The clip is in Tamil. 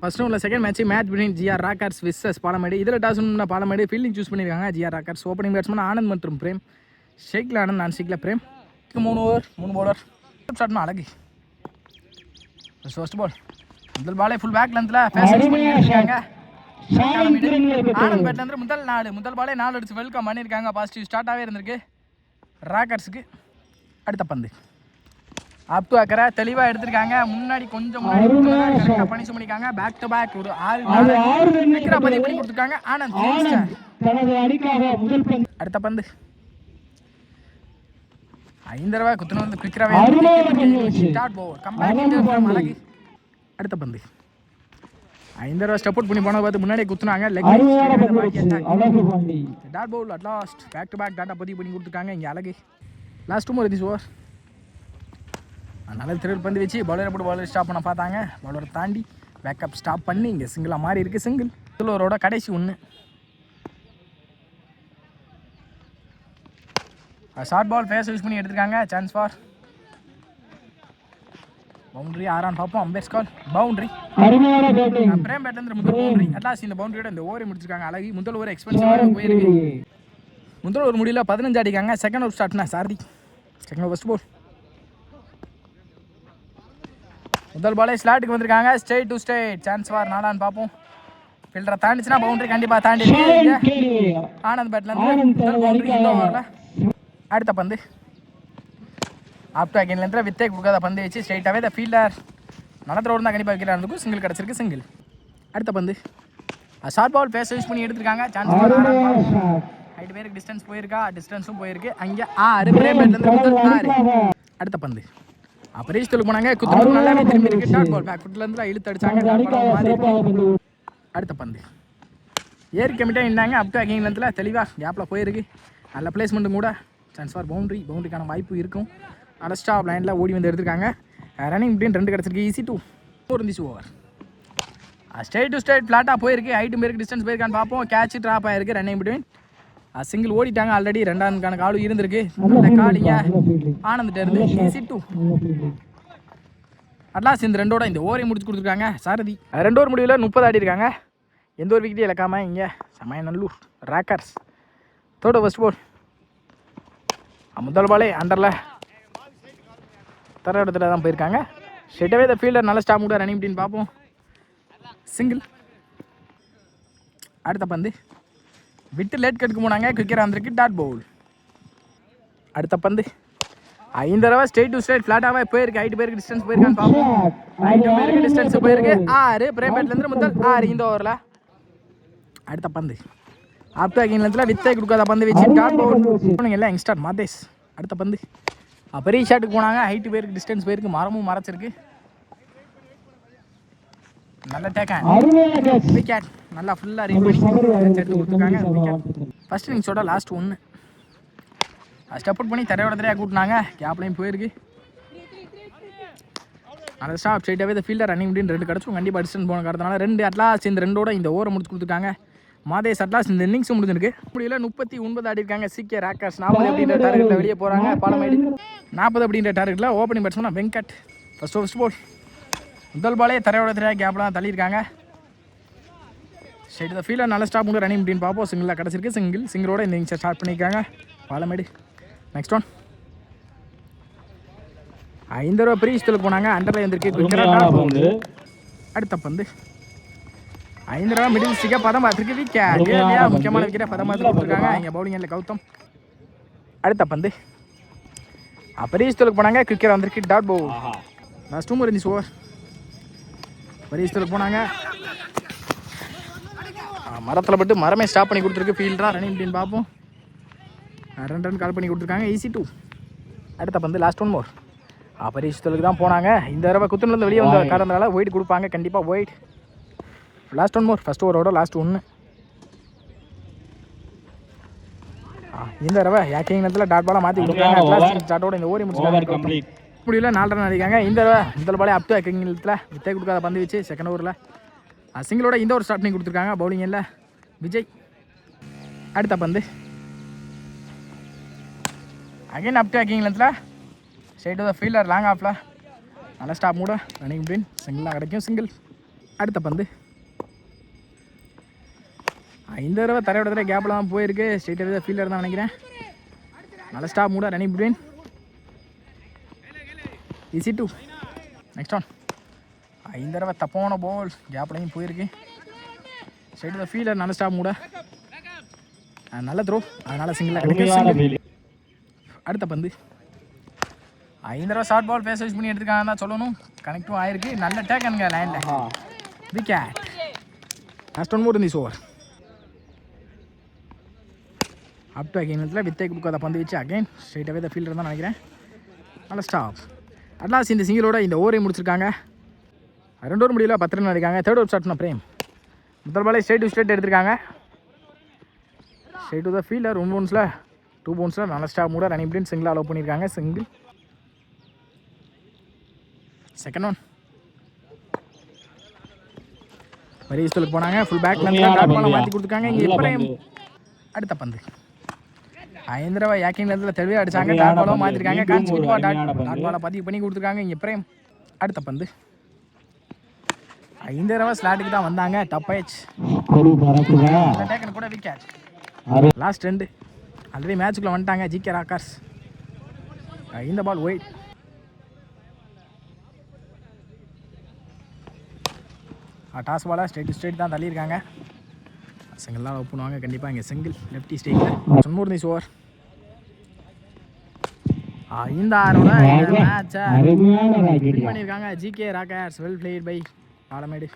ஃபர்ஸ்ட் ரவுண்டில் second match between GR Rockers versus Palamedu. இதில் டாஸ் பாலமேடு ஃபீல்டிங் சூஸ் பண்ணியிருக்காங்க. GR Rockers opening batsman Anand மற்றும் பிரேம். ஷேக்கில் ஆனந்த், நான் ஷேக்கில் பிரேம். 3 ஓவர் 3 பவுலர் ஸ்டார்ட்னா அழகு. ஃபர்ஸ்ட் பால் முதல் பாலே ஃபுல் பேக் லென்த்தில் ஃபேஸ் பண்ணியிருக்காங்க. ஆனந்த் பேட்லேருந்து முதல் பாலே 4 அடிச்சு வெல்கம் பண்ணியிருக்காங்க. பாசிட்டிவ் ஸ்டார்ட்டாகவே இருந்திருக்கு ராக்கர்ஸுக்கு. அடுத்த பந்து அப் டு அக்கரை தெளிவாக எடுத்திருக்காங்க. முன்னாடி கொஞ்சம் முன்னாடி பனிஷ் பண்ணியிருக்காங்க. பேக் டு பேக் ஒரு 6 பதிவு பண்ணி கொடுத்துருக்காங்க ஆனந்த். அடுத்த பந்து 5 தடவை குத்துன வந்து குவிக்கராகவே ஸ்டார்ட் போவர் கம்பேக் அழகு. அடுத்த பந்து 5 தடவை ஸ்டெப் அவுட் பண்ணி போனதை பார்த்து முன்னாடியே குத்துனாங்க. Dot ball at last back to back டாட்டா பதிவு பண்ணி கொடுத்துருக்காங்க. இங்கே அழகு. லாஸ்ட் ஓவர் திஸ் ஓவர் நல்ல த்ரில் பந்து வச்சு பவுலரை போட்டு பவுலர் ஸ்டாப் பண்ண பார்த்தாங்க. பவுலரை தாண்டி பேக்கப் ஸ்டாப் பண்ணி இங்கே சிங்கிளாக மாறி இருக்குது. சிங்கிள் ஓவரோட கடைசி 1. ஷார்ட் பால் ஃபேஸ் யூஸ் பண்ணி எடுத்துருக்காங்க. Chance for boundary. ஆறான் பார்ப்போம். அம்பேர்ஸ் கால் பவுண்டரி. பிரேம் பேட்லேருந்து முதல் பவுண்டரி. அட்லாஸ்ட் இந்த பவுண்டரியோட இந்த ஓவரை முடிச்சிருக்காங்க. அழகி முதல் ஓவர் எக்ஸ்பென்சிவாக போயிருக்கு. முதல் ஓவர் முடியல 15 அடிக்காங்க. செகண்ட் ஓவர் ஸ்டார்ட்னா Sarathi. Second over first ball முதல் பாலே ஸ்லாட்டுக்கு வந்திருக்காங்க. Straight to straight chance for நாடான்னு பார்ப்போம். ஃபீல்டரை தாண்டிச்சுன்னா பவுண்டரி கண்டிப்பாக தாண்டி ஆனந்த் பேட்லேருந்து முதல் பவுண்டரி இந்த ஓவரில். அடுத்த பந்து ஆப் டு அகைன்லேருந்து வித்தே கொடுக்காத பந்து வச்சு ஸ்ட்ரெயிட்டாகவே இந்த ஃபீல்டர் நடத்துறோடு தான் கண்டிப்பாக வைக்கிறாங்க. இருக்கும் சிங்கிள் கிடச்சிருக்கு. சிங்கிள். அடுத்த பந்து ஷார்ட் பால் ஃபேஸ் யூஸ் பண்ணி எடுத்துருக்காங்க. சான்ஸ் ஃபார் ஹைட் பேருக்கு டிஸ்டன்ஸ் போயிருக்கா. டிஸ்டன்ஸும் போயிருக்கு. அங்கே 6 பிரேம் பேட்லேருந்து முதல் 6. அடுத்த பந்து அப்பரேஷ் தொழில் போனாங்க. குத்து நல்லாவே திரும்பி இருக்கு. டாட் பால் பேக் ஃபுட்லேருந்து இழுத்து அடிச்சாங்க. அடுத்த பந்து ஏர் கமிட்டாக இருந்தாங்க. அப் டு அகைன்லேருந்து தெளிவாக கேப்பில் போயிருக்கு. நல்ல பிளேஸ்மெண்ட்டும் கூட. சான்ஸ் ஃபார் பவுண்டரிக்கான வாய்ப்பு இருக்கும். நல்ல ஸ்டாப் லைனில் ஓடி வந்து எடுத்துருக்காங்க. ரன்னிங் பிட்வீன் 2 கிடச்சிருக்கு. ஈஸி 2 இருந்துச்சு ஓவர். ஸ்ட்ரெயிட் டு ஸ்ட்ரெயிட் ஃப்ளாட்டாக போயிருக்கு. ஹைட்டும் பேருக்கு டிஸ்டன்ஸ் போயிருக்கான்னு பார்ப்போம். கேட்ச் ட்ராப் ஆயிருக்கு. ரன்னிங் பிட்வீன் சிங்கிள் ஓடிட்டாங்க. ஆல்ரெடி 2ஆவதுக்கான காலும் இருந்திருக்கு. நல்ல காலிங்க ஆனந்துட்டு இருந்து. ஈஸி 2. அட்லாஸ்ட் இந்த 2ஓட இந்த ஓவரை முடிச்சு கொடுத்துருக்காங்க சாரதி. 2 ஓவர் முடிவில் 30 ஆடி இருக்காங்க. எந்த ஒரு விக்கெட்டையும் இழக்காமல் இங்கே Samayanallur Rockers. Third first ball முதல் பாலே அண்டரில் தர இடத்துல தான் போயிருக்காங்க. ஸ்ட்ரெயிட்டாகவே இந்த ஃபீல்டர் நல்ல ஸ்டாப் கூட ரன்னிங் அப்படின்னு பார்ப்போம். சிங்கிள். அடுத்த பந்து விட்டு லேட் கட்டுக்கு போனாங்க. குவிக்கராக வந்திருக்கு. டாட் பவுல். அடுத்த பந்து 5 தடவை ஸ்ட்ரெயிட் டு ஸ்ட்ரெயிட் ஃப்ளாட்டாகவே போயிருக்கு. 8 பேருக்கு டிஸ்டன்ஸ் போயிருக்கான்னு பார்ப்போம். 8 பேருக்கு டிஸ்டன்ஸ் போயிருக்கு. 6 பிரேம் பேட்லேருந்து முதல் 6 இந்த ஓவரில். அடுத்த பந்து ஆப் டு அகைன்லேருந்து வித்தே கொடுக்காத பந்து வச்சு டாட் பவுல் எல்லாம் யங்ஸ்டார் மாதேஷ். அடுத்த பந்து பெரிய ஷாட்டுக்கு போனாங்க. 8 பேருக்கு டிஸ்டன்ஸ் போயிருக்கு. மரமும் மறைச்சிருக்கு. நல்ல டேக்கன் விக்கெட். நல்லா ஃபுல்லாக ரீட் பண்ணி எடுத்து கொடுத்துருக்காங்க. விக்கெட். ஃபர்ஸ்ட் இன்னிங்ஸோட லாஸ்ட் 1. ஸ்டெப் அவுட் பண்ணி தரையோட தரையாக கூட்டினாங்க. கேப்லையும் போயிருக்கு. நல்ல ஸ்டாப் ஸ்ட்ரெயிட்டாகவே இந்த ஃபீல்டர் ரன்னிங் அப்படின்னு 2 கிடச்சும் கண்டிப்பாக டிஸ்டன்ஸ் போன காரணத்தினால 2 அட்லாஸ்ட் இந்த 2ஓட இந்த ஓவரை முடிச்சு கொடுத்துருக்காங்க. மாதேஷ் அட்லாஸ்ட் இந்த இன்னிங்ஸும் முடிஞ்சிருக்கு. முடியல 39 ஆடி இருக்காங்க. சிகே ராக்கர்ஸ் 40 அப்படின்ற டார்கெட்டில் வெளியே போகிறாங்க. பாலமேடு 40 அப்படின்ற டார்கெட்டில் opening batsman Venkat. First ball முதல் பாலே தரையோட தரையாக கேப்லாம் தள்ளியிருக்காங்க. ஸ்ட்ரெயிட் இந்த ஃபீல்டர் நல்ல ஸ்டாப் கூட ரன்னிங் அப்படின்னு பார்ப்போம். சிங்கிளாக கிடச்சிருக்கு. சிங்கிளோட இந்த இன்னிங்ஸை ஸ்டார்ட் பண்ணியிருக்காங்க பாலமேடு. நெக்ஸ்ட் ஒன் 5 தடவை பிரீஸ்தில் போனாங்க. அண்டரில் வந்துருக்கு. அடுத்த பந்து 5 தடவை மிடில் ஸ்டிக்காக பதம் பார்த்துருக்கு. விக்கெட். முக்கியமான விக்கெட்டை பதம் பார்த்து கொடுத்துருக்காங்க. இங்கே பவுலிங் இல்லை கௌதம். அடுத்த பந்து பிரீஸ்தில் போனாங்க. குவிக்கராக வந்திருக்கு. டாட் பவுல். லாஸ்ட் 2 இருந்துச்சு ஓவர். பிரீஸ்தில் போனாங்க. மரத்தில் பட்டு மரமே ஸ்டாப் பண்ணி கொடுத்துருக்கு. ஃபீல்டராக ரன்னிங் அப்படின்னு பார்ப்போம். 2 ரன் கால் பண்ணி கொடுத்துருக்காங்க. ஈஸி 2. அடுத்த பந்து லாஸ்ட் 1 மோர். பரிசுத்தலுக்கு தான் போனாங்க. இந்த தடவை குத்துலேருந்து வெளியே வந்த காரணத்தால ஒயிட் கொடுப்பாங்க. கண்டிப்பாக ஒயிட். Last 1 more. ஃபர்ஸ்ட் ஓவரோட லாஸ்ட் 1. இந்த தடவை யாக்கிங் நேரத்தில் டாட் பாலாக மாற்றி கொடுத்தாங்க. ஸ்டார்ட்டோட இந்த ஓவரை முடிச்சுட்டாங்க. முடியல 4 ரன் அடிக்காங்க. இந்த தடவை முதல் பாலே அப் டு அகைன் நேரத்தில் வித்தே கொடுக்காத பந்து வச்சு செகண்ட் ஓவரில் சிங்கிளோட இந்த ஒரு ஸ்டார்ட் பண்ணி கொடுத்துருக்காங்க. பவுலிங் இல்லை விஜய். அடுத்த பந்து அகைன் அப் டு அகைன் நேரத்தில் straight to the fielder long ஆஃபில் நல்ல ஸ்டாப் கூட ரன்னிங் பின் சிங்கிளாக கிடைக்கும். சிங்கிள் அடுத்த பந்து 5 தடவை தரையோட கேப்பில் தான் போயிருக்கு. ஸ்ட்ரெயிட்டாகவே ஃபீல்டர் தான் நினைக்கிறேன். நல்ல ஸ்டாப் மூட running between easy two. Next one 5 தடவை தப்பான பால் கேப்லையும் போயிருக்கு. ஸ்ட்ரெயிட் ஃபீல்டர் நல்ல ஸ்டாப் மூட நல்ல த்ரோ, அதனால் சிங்கிள். அடுத்த பந்து 5 தடவை ஷார்ட் பால் பேஸ் யூஸ் பண்ணி எடுத்துருக்காங்க தான் சொல்லணும். கனெக்டும் ஆயிருக்கு. நல்ல டேக்கனுங்க லைனில். Wicket. Last one more in this over. Up to again வித்தை கொடுக்காத பந்து வச்சு அகைன் ஸ்ட்ரெயிட்டாகவே த ஃபீல்டர் தான் நினைக்கிறேன். நல்ல ஸ்டாப். அட்லாஸ் இந்த சிங்கிளோட இந்த ஓவரையும் முடிச்சிருக்காங்க. 2 ஓவர் முடியல 10 ரன் அடிக்காங்க. தேர்ட் ஓவர் ஸ்டார்ட் பண்ண பிரேம். முதல் பாலே ஸ்ட்ரெயிட் டு ஸ்ட்ரெயிட் எடுத்திருக்காங்க. ஸ்ட்ரெயிட் டு த ஃபீல்டர் 1 பவுன்ஸில் 2 பவுன்ஸில் நல்ல ஸ்டாப் மூட ரன்னிங் பிட்வீன் சிங்கிள் அலோவ் பண்ணியிருக்காங்க. சிங்கிள். செகண்ட் ஒன் பெரிய ஸ்கூலுக்கு போனாங்க. ஃபுல் பேக் டாட் பாலை மாற்றி கொடுத்துருக்காங்க. இங்கே எப்பயும் அடுத்த பந்து 5 தடவை யாக்கிங் நேரத்தில் தெளிவாக அடித்தாங்க. டாட் பாலாக மாற்றிருக்காங்க. கான்சிக்யூட்டிவாக டாட் பாலை பதிவு பண்ணி கொடுத்துருக்காங்க. இங்கே எப்பயும் அடுத்த பந்து 5 தடவை ஸ்லாட்டுக்கு தான் வந்தாங்க. டப் ஆயிடுச்சு. கூட விக்கெட். லாஸ்ட் 2 ஆல்ரெடி மேட்சுக்குள்ளே வந்துட்டாங்க ஜிகே ராக்கர்ஸ். இந்த பால் ஒயிட். டாஸ் பாலாக ஸ்ட்ரெயிட் தான் தள்ளியிருக்காங்க. சிங்கிள்லாம் லவ் பண்ணுவாங்க கண்டிப்பாக. இங்கே சிங்கிள் லெஃப்டி ஸ்டேக்கில் சொன்னூர் நிஸ் ஓவர். இந்த ஆரோட மேட்சை வின் பண்ணியிருக்காங்க GK Rockers. Well played by Palamedu.